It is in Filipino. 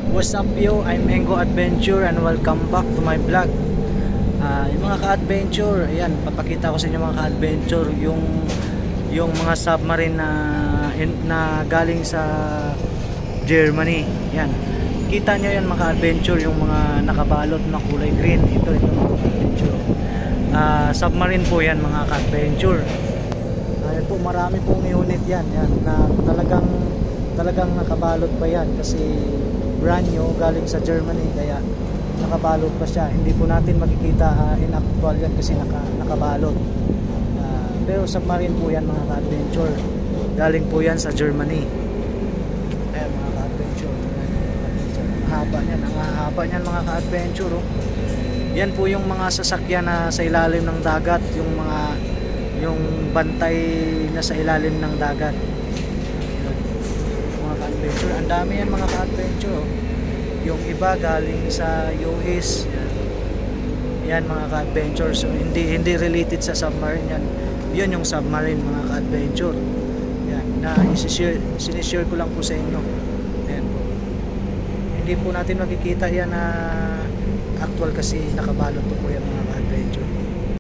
What's up yo, I'm Mengo Adventure and welcome back to my vlog. Yung mga ka-adventure, ayan, papakita ko sa inyo mga ka-adventure yung mga submarine na galing sa Germany. Yan. Kita nyo yan mga ka-adventure, yung mga nakabalot na kulay green. Ito mga ka-adventure. Submarine po yan mga ka-adventure. Ayan po, marami pong unit yan, na talagang nakabalot pa yan kasi brand new galing sa Germany, kaya nakabalot pa siya. Hindi po natin makikita in actual yan kasi nakabalot. Pero submarine po yan mga ka-adventure, galing po yan sa Germany. Ayan mga ka-adventure, ang haba niyan mga ka-adventure, oh. Yan po yung mga sasakyan na sa ilalim ng dagat, yung bantay na sa ilalim ng dagat. Adventure, ang dami yan mga ka-adventure. Yung iba galing sa US. Yan mga ka-adventure. So hindi related sa submarine yan. Yun yung submarine mga ka-adventure. Yan, na sinishare ko lang po sa inyo. Yan po. Hindi po natin makikita yan na actual kasi nakabalot po yan mga ka-adventure.